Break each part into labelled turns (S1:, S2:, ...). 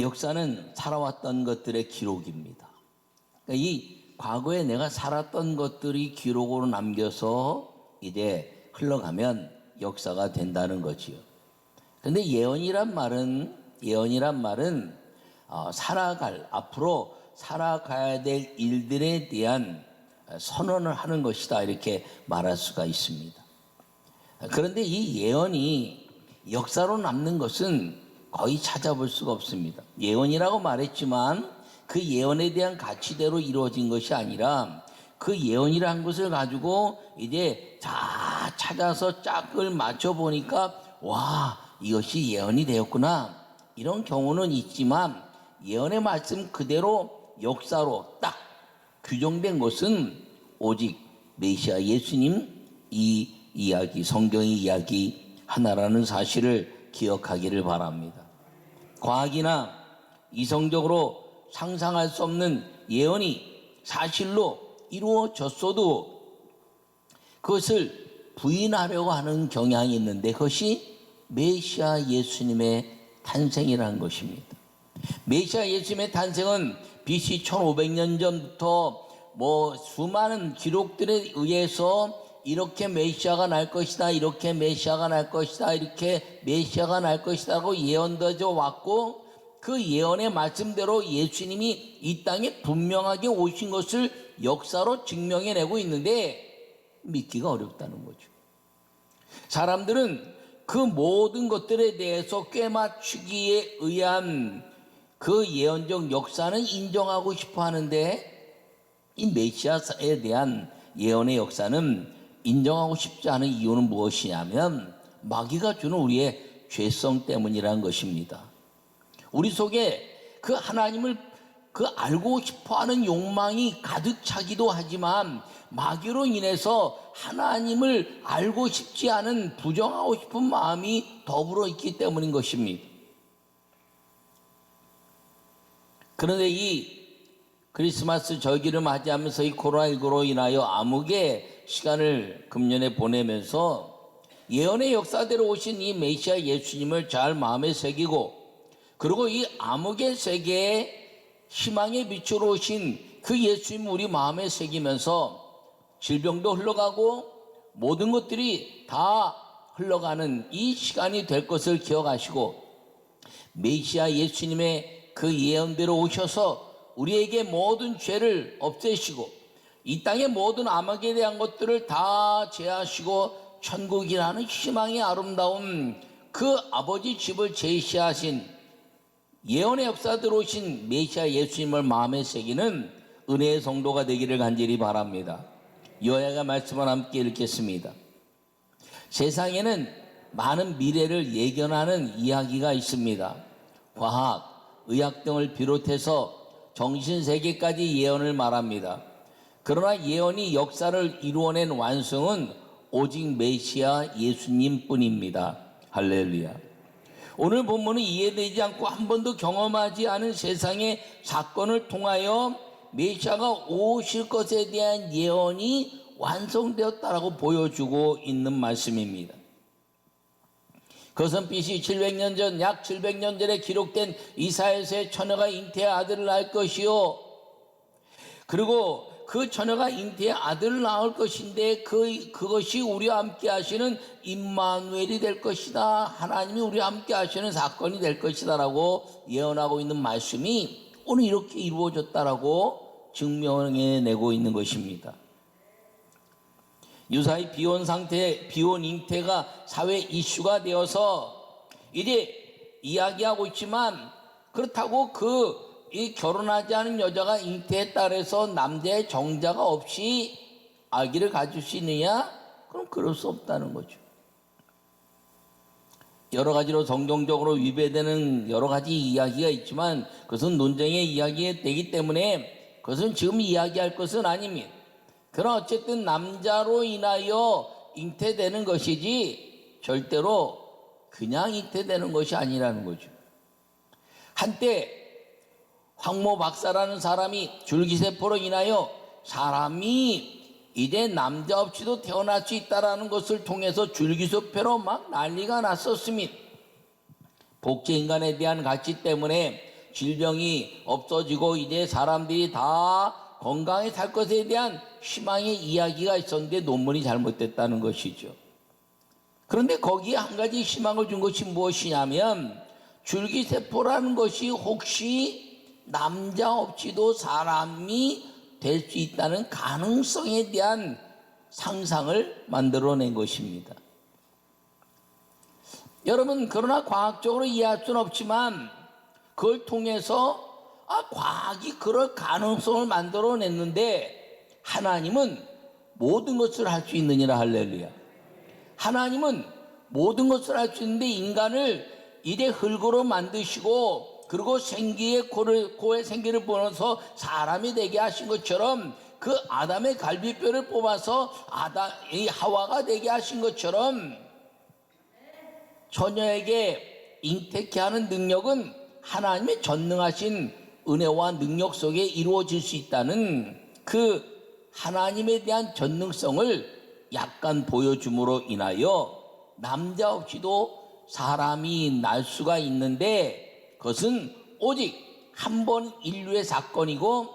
S1: 역사는 살아왔던 것들의 기록입니다. 그러니까 이 과거에 내가 살았던 것들이 기록으로 남겨서 이제 흘러가면 역사가 된다는 거지요. 근데 예언이란 말은 앞으로 살아가야 될 일들에 대한 선언을 하는 것이다, 이렇게 말할 수가 있습니다. 그런데 이 예언이 역사로 남는 것은 거의 찾아볼 수가 없습니다. 예언이라고 말했지만 그 예언에 대한 가치대로 이루어진 것이 아니라 그 예언이라는 것을 가지고 이제 다 찾아서 짝을 맞춰 보니까 와, 이것이 예언이 되었구나, 이런 경우는 있지만 예언의 말씀 그대로 역사로 딱 규정된 것은 오직 메시아 예수님 이 이야기, 성경의 이야기 하나라는 사실을 기억하기를 바랍니다. 과학이나 이성적으로 상상할 수 없는 예언이 사실로 이루어졌어도 그것을 부인하려고 하는 경향이 있는데 그것이 메시아 예수님의 탄생이라는 것입니다. 메시아 예수님의 탄생은 BC 1500년 전부터 수많은 기록들에 의해서 이렇게 메시아가 날 것이다, 이렇게 메시아가 날 것이다, 이렇게 메시아가 날 것이다 하고 예언되어 왔고, 그 예언의 말씀대로 예수님이 이 땅에 분명하게 오신 것을 역사로 증명해내고 있는데 믿기가 어렵다는 거죠. 사람들은 그 모든 것들에 대해서 꿰맞추기에 의한 그 예언적 역사는 인정하고 싶어 하는데 이 메시아에 대한 예언의 역사는 인정하고 싶지 않은 이유는 무엇이냐면 마귀가 주는 우리의 죄성 때문이라는 것입니다. 우리 속에 그 하나님을 알고 싶어하는 욕망이 가득 차기도 하지만 마귀로 인해서 하나님을 알고 싶지 않은 부정하고 싶은 마음이 더불어 있기 때문인 것입니다. 그런데 이 크리스마스 절기를 맞이하면서 이 코로나19로 인하여 암흑의 시간을 금년에 보내면서 예언의 역사대로 오신 이 메시아 예수님을 잘 마음에 새기고, 그리고 이 암흑의 세계에 희망의 빛으로 오신 그 예수님을 우리 마음에 새기면서 질병도 흘러가고 모든 것들이 다 흘러가는 이 시간이 될 것을 기억하시고, 메시아 예수님의 그 예언대로 오셔서 우리에게 모든 죄를 없애시고 이 땅의 모든 암흑에 대한 것들을 다 제하시고 천국이라는 희망의 아름다운 그 아버지 집을 제시하신 예언의 역사대로 오신 메시아 예수님을 마음에 새기는 은혜의 성도가 되기를 간절히 바랍니다. 여호와의 말씀을 함께 읽겠습니다. 세상에는 많은 미래를 예견하는 이야기가 있습니다. 과학, 의학 등을 비롯해서 정신세계까지 예언을 말합니다. 그러나 예언이 역사를 이루어낸 완성은 오직 메시아 예수님 뿐입니다. 할렐루야. 오늘 본문은 이해되지 않고 한 번도 경험하지 않은 세상의 사건을 통하여 메시아가 오실 것에 대한 예언이 완성되었다라고 보여주고 있는 말씀입니다. 그것은 BC 700년 전, 약 700년 전에 기록된 이사야서의 처녀가 잉태의 아들을 낳을 것이요, 그리고 그 처녀가 잉태의 아들을 낳을 것인데 그것이 우리와 함께 하시는 임마누엘이 될 것이다, 하나님이 우리와 함께 하시는 사건이 될 것이다 라고 예언하고 있는 말씀이 오늘 이렇게 이루어졌다라고 증명해내고 있는 것입니다. 유사히 비혼 잉태가 사회 이슈가 되어서 이제 이야기하고 있지만, 그렇다고 이 결혼하지 않은 여자가 잉태에 따라서 남자의 정자가 없이 아기를 가질 수 있느냐? 그럼 그럴 수 없다는 거죠. 여러 가지로 성경적으로 위배되는 여러 가지 이야기가 있지만 그것은 논쟁의 이야기가 되기 때문에 그것은 지금 이야기할 것은 아닙니다. 그러나 어쨌든 남자로 인하여 잉태되는 것이지 절대로 그냥 잉태되는 것이 아니라는 거죠. 한때 황모 박사라는 사람이 줄기세포로 인하여 사람이 이제 남자 없이도 태어날 수 있다는 것을 통해서 줄기세포로 막 난리가 났었습니다. 복제인간에 대한 가치 때문에 질병이 없어지고 이제 사람들이 다 건강히 살 것에 대한 희망의 이야기가 있었는데 논문이 잘못됐다는 것이죠. 그런데 거기에 한 가지 희망을 준 것이 무엇이냐면 줄기세포라는 것이 혹시 남자 없이도 사람이 될 수 있다는 가능성에 대한 상상을 만들어낸 것입니다. 여러분, 그러나 과학적으로 이해할 수는 없지만 그걸 통해서 과학이 그럴 가능성을 만들어냈는데 하나님은 모든 것을 할 수 있느니라. 할렐루야. 하나님은 모든 것을 할 수 있는데 인간을 이래 흙으로 만드시고 그리고 코에 생기를 불어서 사람이 되게 하신 것처럼 그 아담의 갈비뼈를 뽑아서 이 하와가 되게 하신 것처럼 처녀에게 잉태케 하는 능력은 하나님의 전능하신 은혜와 능력 속에 이루어질 수 있다는 그 하나님에 대한 전능성을 약간 보여줌으로 인하여 남자 없이도 사람이 날 수가 있는데 그것은 오직 한 번 인류의 사건이고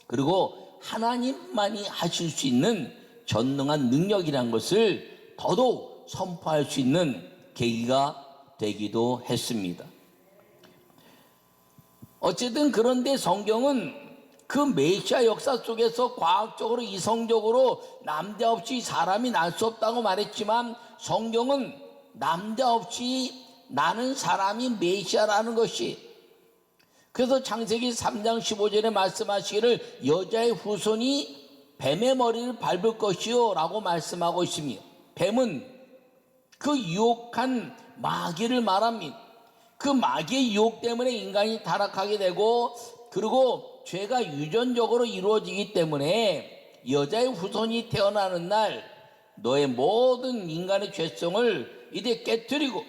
S1: 그리고 하나님만이 하실 수 있는 전능한 능력이란 것을 더더욱 선포할 수 있는 계기가 되기도 했습니다. 어쨌든 그런데 성경은 그 메시아 역사 속에서 과학적으로 이성적으로 남자 없이 사람이 날 수 없다고 말했지만 성경은 남자 없이 나는 사람이 메시아라는 것이, 그래서 창세기 3장 15절에 말씀하시기를 여자의 후손이 뱀의 머리를 밟을 것이요 라고 말씀하고 있으며, 뱀은 그 유혹한 마귀를 말합니다. 그 마귀의 유혹 때문에 인간이 타락하게 되고 그리고 죄가 유전적으로 이루어지기 때문에 여자의 후손이 태어나는 날 너의 모든 인간의 죄성을 이제 깨뜨리고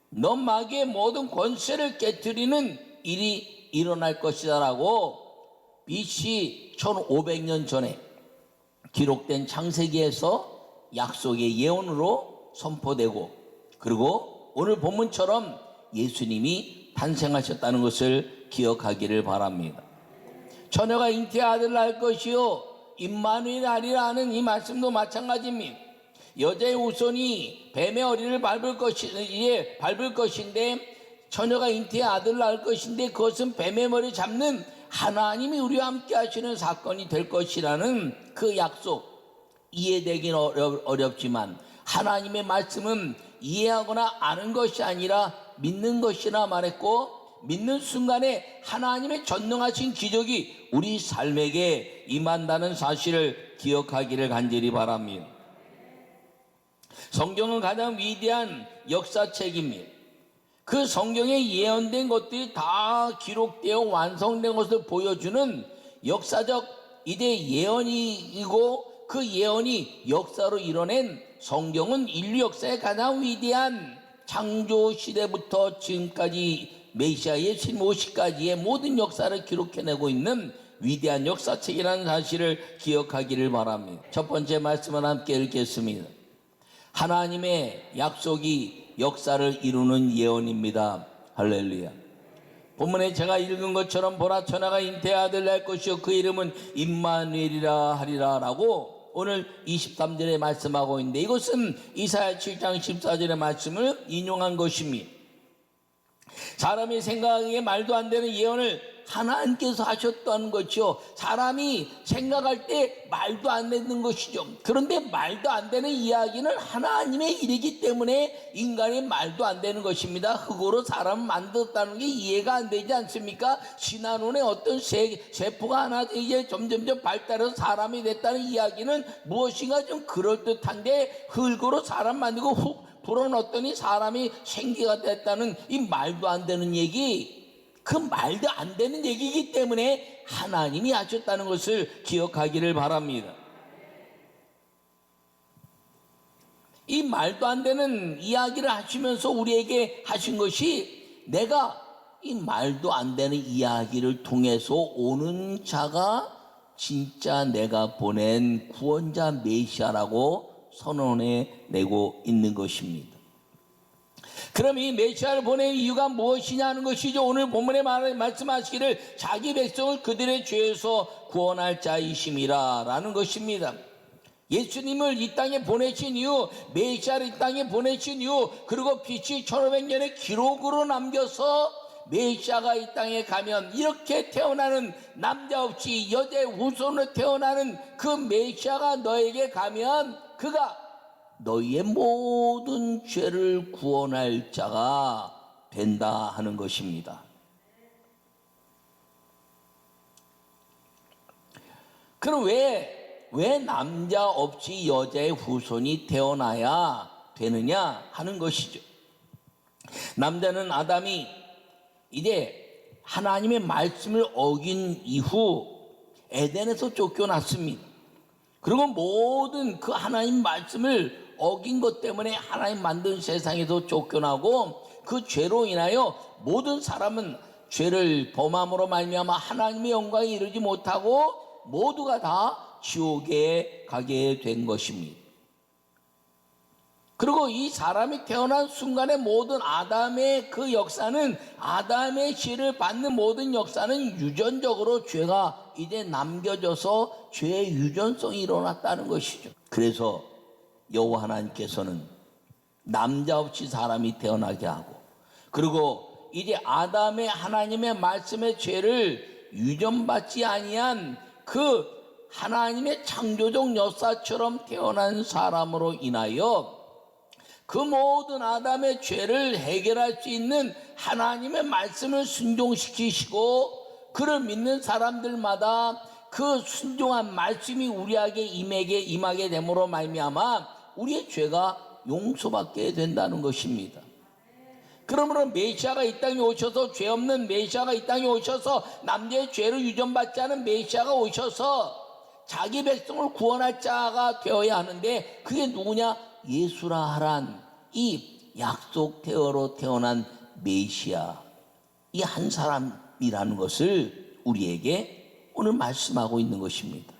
S1: 너 마귀의 모든 권세를 깨뜨리는 일이 일어날 것이다 라고 BC 1500년 전에 기록된 창세기에서 약속의 예언으로 선포되고, 그리고 오늘 본문처럼 예수님이 탄생하셨다는 것을 기억하기를 바랍니다. 처녀가 잉태의 아들을 낳을 것이요 임마누엘 하리라 하는 이 말씀도 마찬가지입니다. 여자의 후손이 뱀의 어리를 밟을 것인데 처녀가 잉태의 아들을 낳을 것인데 그것은 뱀의 머리 잡는 하나님이 우리와 함께 하시는 사건이 될 것이라는 그 약속, 이해되긴 어렵지만 하나님의 말씀은 이해하거나 아는 것이 아니라 믿는 것이라 말했고, 믿는 순간에 하나님의 전능하신 기적이 우리 삶에게 임한다는 사실을 기억하기를 간절히 바랍니다. 성경은 가장 위대한 역사책입니다. 그 성경에 예언된 것들이 다 기록되어 완성된 것을 보여주는 역사적 이제 예언이고, 그 예언이 역사로 이뤄낸 성경은 인류 역사의 가장 위대한 창조 시대부터 지금까지 메시아 예수님 오시까지의 모든 역사를 기록해내고 있는 위대한 역사책이라는 사실을 기억하기를 바랍니다. 첫 번째 말씀을 함께 읽겠습니다. 하나님의 약속이 역사를 이루는 예언입니다. 할렐루야. 본문에 제가 읽은 것처럼 보라 처녀가 잉태의 아들을 낳을 것이요 그 이름은 임마누엘이라 하리라 라고 오늘 23절에 말씀하고 있는데, 이것은 이사야 7장 14절의 말씀을 인용한 것입니다. 사람이 생각하기에 말도 안 되는 예언을 하나님께서 하셨다는 것이요, 사람이 생각할 때 말도 안 되는 것이죠. 그런데 말도 안 되는 이야기는 하나님의 일이기 때문에 인간이 말도 안 되는 것입니다. 흙으로 사람을 만들었다는 게 이해가 안 되지 않습니까? 신화론의 어떤 세포가 하나 이제 점점점 발달해서 사람이 됐다는 이야기는 무엇인가 좀 그럴듯한데, 흙으로 사람 만들고 훅 불어넣었더니 사람이 생기가 됐다는 이 말도 안 되는 얘기, 그 말도 안 되는 얘기이기 때문에 하나님이 하셨다는 것을 기억하기를 바랍니다. 이 말도 안 되는 이야기를 하시면서 우리에게 하신 것이, 내가 이 말도 안 되는 이야기를 통해서 오는 자가 진짜 내가 보낸 구원자 메시아라고 선언해 내고 있는 것입니다. 그럼 이 메시아를 보낸 이유가 무엇이냐 하는 것이죠. 오늘 본문에 말씀하시기를 자기 백성을 그들의 죄에서 구원할 자이심이라 라는 것입니다. 예수님을 이 땅에 보내신 이유, 메시아를 이 땅에 보내신 이유, 그리고 BC 1500년의 기록으로 남겨서 메시아가 이 땅에 가면 이렇게 태어나는 남자 없이 여자의 후손으로 태어나는 그 메시아가 너에게 가면 그가 너희의 모든 죄를 구원할 자가 된다 하는 것입니다. 그럼 왜 남자 없이 여자의 후손이 태어나야 되느냐 하는 것이죠. 남자는 아담이 이제 하나님의 말씀을 어긴 이후 에덴에서 쫓겨났습니다. 그리고 모든 그 하나님 말씀을 어긴 것 때문에 하나님 만든 세상에서 쫓겨나고 그 죄로 인하여 모든 사람은 죄를 범함으로 말미암아 하나님의 영광에 이르지 못하고 모두가 다 지옥에 가게 된 것입니다. 그리고 이 사람이 태어난 순간의 모든 아담의 그 역사는, 아담의 죄를 받는 모든 역사는 유전적으로 죄가 이제 남겨져서 죄의 유전성이 일어났다는 것이죠. 그래서 여호와 하나님께서는 남자 없이 사람이 태어나게 하고, 그리고 이제 아담의 하나님의 말씀의 죄를 유전받지 아니한 그 하나님의 창조적 역사처럼 태어난 사람으로 인하여 그 모든 아담의 죄를 해결할 수 있는 하나님의 말씀을 순종시키시고, 그를 믿는 사람들마다 그 순종한 말씀이 우리에게 임하게 됨으로 말미암아 우리의 죄가 용서받게 된다는 것입니다. 그러므로 메시아가 이 땅에 오셔서, 죄 없는 메시아가 이 땅에 오셔서, 남자의 죄를 유전받지 않은 메시아가 오셔서 자기 백성을 구원할 자가 되어야 하는데, 그게 누구냐? 예수라 하란 이 약속대어로 태어난 메시아, 이 한 사람이라는 것을 우리에게 오늘 말씀하고 있는 것입니다.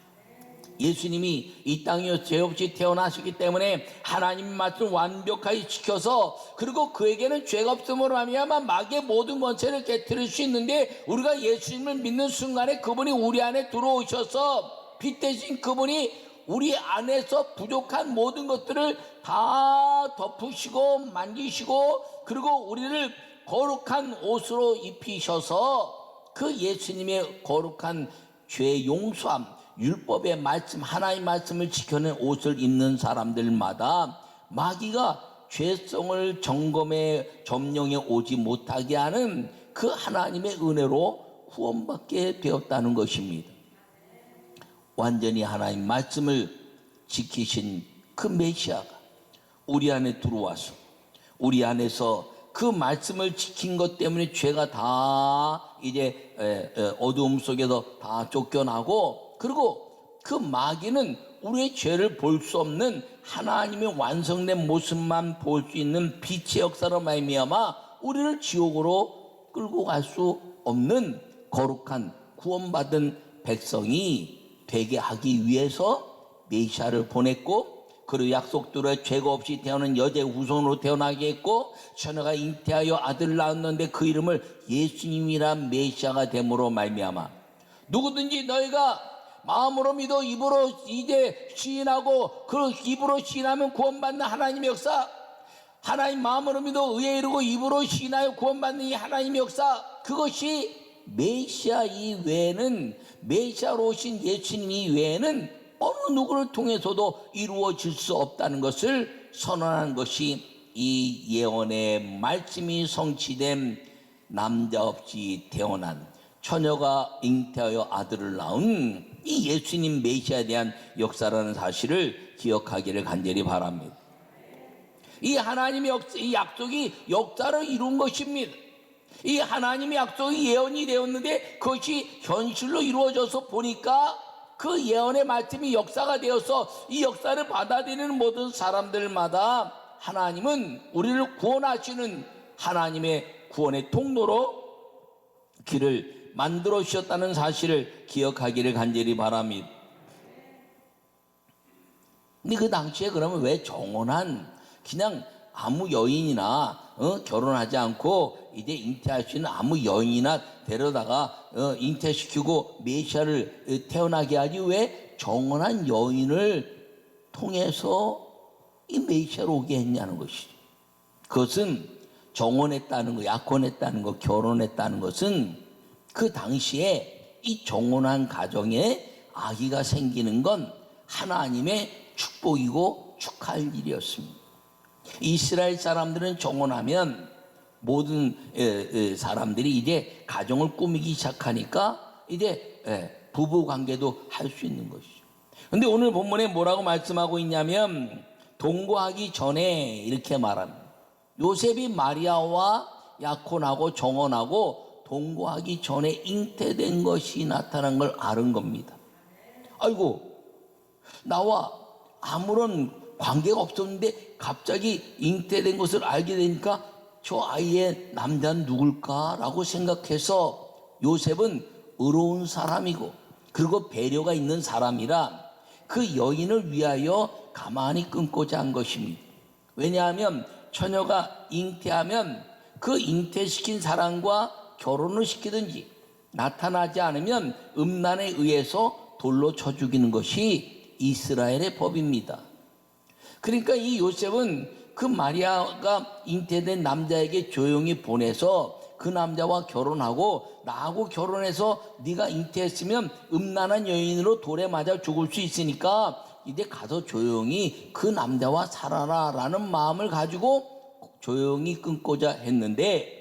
S1: 예수님이 이 땅에 죄 없이 태어나시기 때문에 하나님 말씀 완벽하게 지켜서, 그리고 그에게는 죄가 없음으로 말미암아 마귀의 모든 권세를 깨뜨릴 수 있는데, 우리가 예수님을 믿는 순간에 그분이 우리 안에 들어오셔서 빛 대신 그분이 우리 안에서 부족한 모든 것들을 다 덮으시고 만지시고, 그리고 우리를 거룩한 옷으로 입히셔서 그 예수님의 거룩한 죄 용서함, 율법의 말씀, 하나님의 말씀을 지켜낸 옷을 입는 사람들마다 마귀가 죄성을 점령해 오지 못하게 하는 그 하나님의 은혜로 구원받게 되었다는 것입니다. 완전히 하나님 말씀을 지키신 그 메시아가 우리 안에 들어와서 우리 안에서 그 말씀을 지킨 것 때문에 죄가 다 이제 어두움 속에서 다 쫓겨나고, 그리고 그 마귀는 우리의 죄를 볼 수 없는 하나님의 완성된 모습만 볼 수 있는 빛의 역사로 말미암아 우리를 지옥으로 끌고 갈 수 없는 거룩한 구원받은 백성이 되게 하기 위해서 메시아를 보냈고, 그리고 약속대로 죄가 없이 태어난 여자의 후손으로 태어나게 했고, 처녀가 잉태하여 아들을 낳았는데 그 이름을 예수님이란 메시아가 됨으로 말미암아 누구든지 너희가 마음으로 믿어 입으로 이제 시인하고 그 입으로 시인하면 구원받는 하나님의 역사, 하나님 마음으로 믿어 의에 이르고 입으로 시인하여 구원받는 이 하나님의 역사, 그것이 메시아 이외에는, 메시아로 오신 예수님 이외에는 어느 누구를 통해서도 이루어질 수 없다는 것을 선언한 것이 이 예언의 말씀이 성취된 남자 없이 태어난 처녀가 잉태하여 아들을 낳은 이 예수님 메시아에 대한 역사라는 사실을 기억하기를 간절히 바랍니다. 이 하나님의 이 약속이 역사를 이룬 것입니다. 이 하나님의 약속이 예언이 되었는데 그것이 현실로 이루어져서 보니까 그 예언의 말씀이 역사가 되어서 이 역사를 받아들이는 모든 사람들마다 하나님은 우리를 구원하시는 하나님의 구원의 통로로 길을 만들어 주셨다는 사실을 기억하기를 간절히 바랍니다. 근데 그 당시에 그러면 왜 정원한 그냥 아무 여인이나 결혼하지 않고 이제 잉태할 수 있는 아무 여인이나 데려다가 잉태시키고 메시아를 태어나게 하지 왜 정혼한 여인을 통해서 이 메시아를 오게 했냐는 것이죠. 그것은 정혼했다는 거, 약혼했다는 거, 결혼했다는 것은 그 당시에 이 정혼한 가정에 아기가 생기는 건 하나님의 축복이고 축하할 일이었습니다. 이스라엘 사람들은 정혼하면 모든 사람들이 이제 가정을 꾸미기 시작하니까 이제 부부 관계도 할 수 있는 것이죠. 근데 오늘 본문에 뭐라고 말씀하고 있냐면 동거하기 전에 이렇게 말합니다. 요셉이 마리아와 약혼하고 정혼하고 동거하기 전에 잉태된 것이 나타난 걸 아는 겁니다. 아이고, 나와 아무런 관계가 없었는데 갑자기 잉태된 것을 알게 되니까 저 아이의 남자는 누굴까라고 생각해서 요셉은 의로운 사람이고 그리고 배려가 있는 사람이라 그 여인을 위하여 가만히 끊고자 한 것입니다. 왜냐하면 처녀가 잉태하면 그 잉태시킨 사람과 결혼을 시키든지 나타나지 않으면 음란에 의해서 돌로 쳐 죽이는 것이 이스라엘의 법입니다. 그러니까 이 요셉은 그 마리아가 잉태된 남자에게 조용히 보내서 그 남자와 결혼하고 나하고 결혼해서 네가 잉태했으면 음란한 여인으로 돌에 맞아 죽을 수 있으니까 이제 가서 조용히 그 남자와 살아라 라는 마음을 가지고 조용히 끊고자 했는데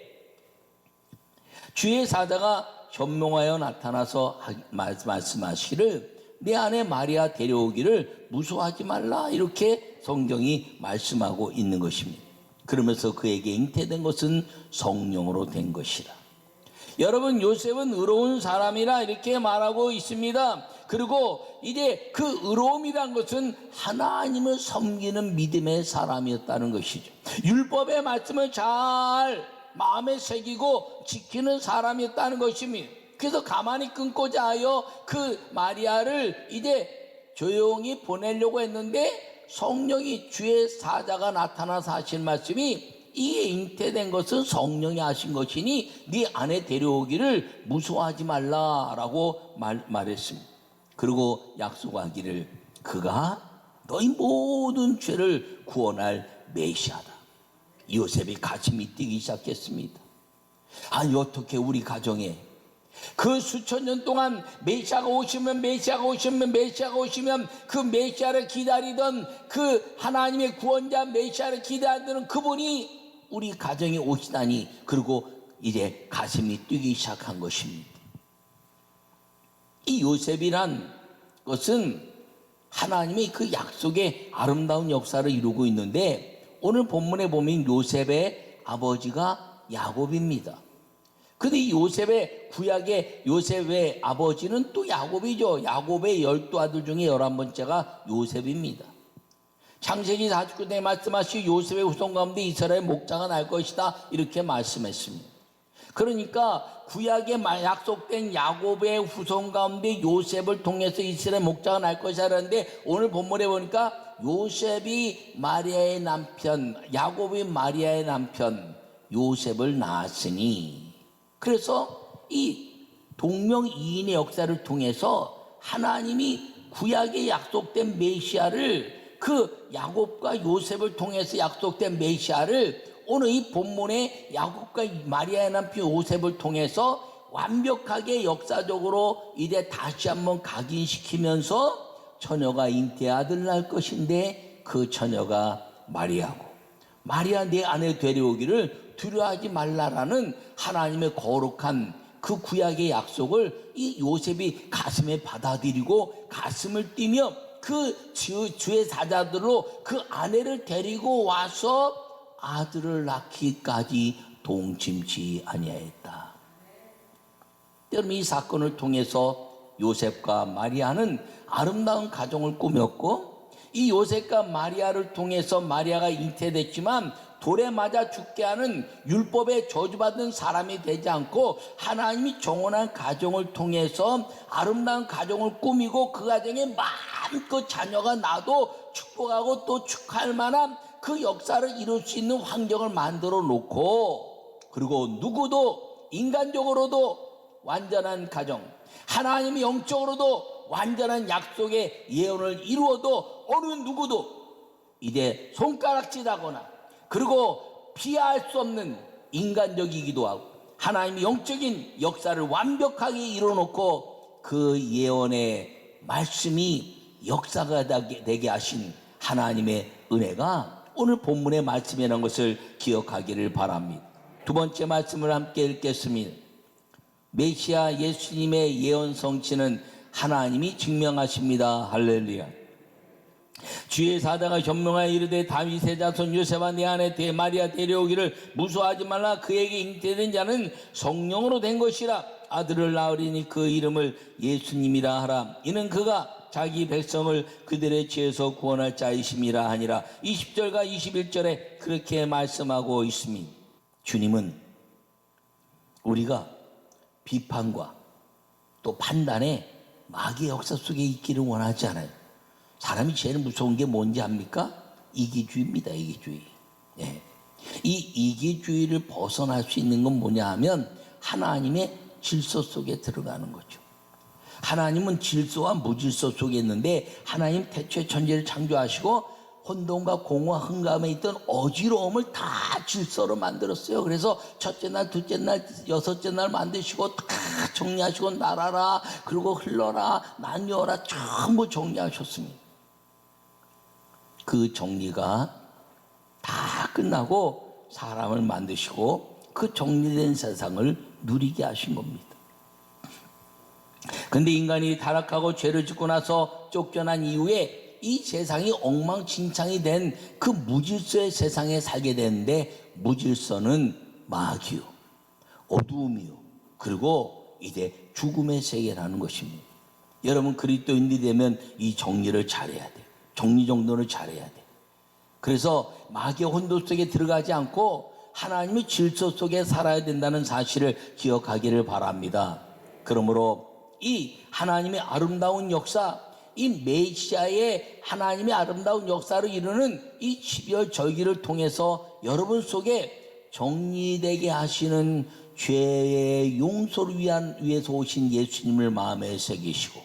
S1: 주의 사자가 현몽하여 나타나서 말씀하시기를 내 아내 마리아 데려오기를 무서워하지 말라 이렇게 성경이 말씀하고 있는 것입니다. 그러면서 그에게 잉태된 것은 성령으로 된 것이라. 여러분, 요셉은 의로운 사람이라 이렇게 말하고 있습니다. 그리고 이제 그 의로움이란 것은 하나님을 섬기는 믿음의 사람이었다는 것이죠. 율법의 말씀을 잘 마음에 새기고 지키는 사람이었다는 것입니다. 그래서 가만히 끊고자 하여 그 마리아를 이제 조용히 보내려고 했는데 성령이 주의 사자가 나타나서 하신 말씀이 이게 잉태된 것은 성령이 하신 것이니 네 아내 데려오기를 무서워하지 말라라고 말했습니다. 그리고 약속하기를 그가 너희 모든 죄를 구원할 메시아다. 요셉이 가슴이 뛰기 시작했습니다. 아니 어떻게 우리 가정에 그 수천 년 동안 메시아가 오시면 그 메시아를 기다리던 그 하나님의 구원자 메시아를 기다리던 그분이 우리 가정에 오시다니 그리고 이제 가슴이 뛰기 시작한 것입니다. 이 요셉이란 것은 하나님의 그 약속의 아름다운 역사를 이루고 있는데 오늘 본문에 보면 요셉의 아버지가 야곱입니다. 근데 이 요셉의 구약의 요셉의 아버지는 또 야곱이죠. 야곱의 12아들 중에 11번째가 요셉입니다. 창세기 49장에 말씀하신 요셉의 후손 가운데 이스라엘 목자가 날 것이다 이렇게 말씀했습니다. 그러니까 구약에 약속된 야곱의 후손 가운데 요셉을 통해서 이스라엘 목자가 날 것이다 하는데 오늘 본문에 보니까 요셉이 마리아의 남편, 야곱이 마리아의 남편 요셉을 낳았으니 그래서 이 동명이인의 역사를 통해서 하나님이 구약에 약속된 메시아를 그 야곱과 요셉을 통해서 약속된 메시아를 오늘 이 본문의 야곱과 마리아의 남편 요셉을 통해서 완벽하게 역사적으로 이제 다시 한번 각인시키면서 처녀가 잉태 아들 낳을 것인데 그 처녀가 마리아고 마리아 내 아내 데려오기를 두려워하지 말라라는 하나님의 거룩한 그 구약의 약속을 이 요셉이 가슴에 받아들이고 가슴을 뛰며 그 주의 사자들로 그 아내를 데리고 와서 아들을 낳기까지 동침치 아니하였다. 여러분 이 사건을 통해서 요셉과 마리아는 아름다운 가정을 꾸몄고 이 요셉과 마리아를 통해서 마리아가 잉태됐지만 돌에 맞아 죽게 하는 율법에 저주받은 사람이 되지 않고 하나님이 정원한 가정을 통해서 아름다운 가정을 꾸미고 그 가정에 마음껏 자녀가 나도 축복하고 또 축하할 만한 그 역사를 이룰 수 있는 환경을 만들어 놓고, 그리고 누구도 인간적으로도 완전한 가정, 하나님이 영적으로도 완전한 약속의 예언을 이루어도 어느 누구도 이제 손가락질하거나, 그리고 피할 수 없는 인간적이기도 하고 하나님의 영적인 역사를 완벽하게 이뤄놓고 그 예언의 말씀이 역사가 되게 하신 하나님의 은혜가 오늘 본문의 말씀이라는 것을 기억하기를 바랍니다. 두 번째 말씀을 함께 읽겠습니다. 메시아 예수님의 예언 성취는 하나님이 증명하십니다. 할렐루야. 주의 사자가 현명하여 이르되 다윗의 자손 요셉아 내 안에 대마리아 데려오기를 무서워하지 말라. 그에게 잉태된 자는 성령으로 된 것이라. 아들을 낳으리니 그 이름을 예수님이라 하라. 이는 그가 자기 백성을 그들의 죄에서 구원할 자이심이라 하니라. 20절과 21절에 그렇게 말씀하고 있습니다. 주님은 우리가 비판과 또 판단에 마귀의 역사 속에 있기를 원하지 않아요. 사람이 제일 무서운 게 뭔지 압니까? 이기주의입니다. 이기주의. 예. 이 이기주의를 벗어날 수 있는 건 뭐냐 하면 하나님의 질서 속에 들어가는 거죠. 하나님은 질서와 무질서 속에 있는데, 하나님 태초에 천지를 창조하시고 혼돈과 공허와 흥감에 있던 어지러움을 다 질서로 만들었어요. 그래서 첫째 날, 둘째 날, 여섯째 날 만드시고 다 정리하시고 날아라, 그리고 흘러라, 나뉘어라, 전부 정리하셨습니다. 그 정리가 다 끝나고 사람을 만드시고 그 정리된 세상을 누리게 하신 겁니다. 근데 인간이 타락하고 죄를 짓고 나서 쫓겨난 이후에 이 세상이 엉망진창이 된 그 무질서의 세상에 살게 되는데, 무질서는 마귀요, 어두움이요, 그리고 이제 죽음의 세계라는 것입니다. 여러분 그리스도인이 되면 이 정리를 잘해야 돼요. 정리정돈을 잘해야 돼. 그래서 마귀의 혼돈 속에 들어가지 않고 하나님의 질서 속에 살아야 된다는 사실을 기억하기를 바랍니다. 그러므로 이 하나님의 아름다운 역사, 이 메시아의 하나님의 아름다운 역사를 이루는 이 12월 절기를 통해서 여러분 속에 정리되게 하시는 죄의 용서를 위해서 오신 예수님을 마음에 새기시고,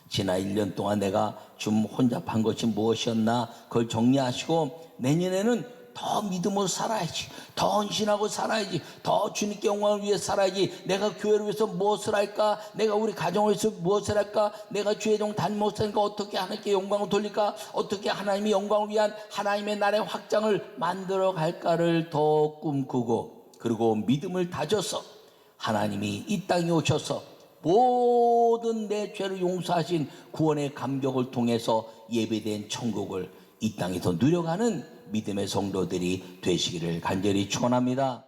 S1: 지난 1년 동안 내가 좀 혼잡한 것이 무엇이었나 그걸 정리하시고, 내년에는 더 믿음으로 살아야지, 더 헌신하고 살아야지, 더 주님께 영광을 위해 살아야지, 내가 교회를 위해서 무엇을 할까, 내가 우리 가정을 위해서 무엇을 할까, 내가 주의종 담임 목사니까 어떻게 하나님께 영광을 돌릴까, 어떻게 하나님의 영광을 위한 하나님의 나라의 확장을 만들어 갈까를 더 꿈꾸고, 그리고 믿음을 다져서 하나님이 이 땅에 오셔서 모든 내 죄를 용서하신 구원의 감격을 통해서 예배된 천국을 이 땅에서 누려가는 믿음의 성도들이 되시기를 간절히 축원합니다.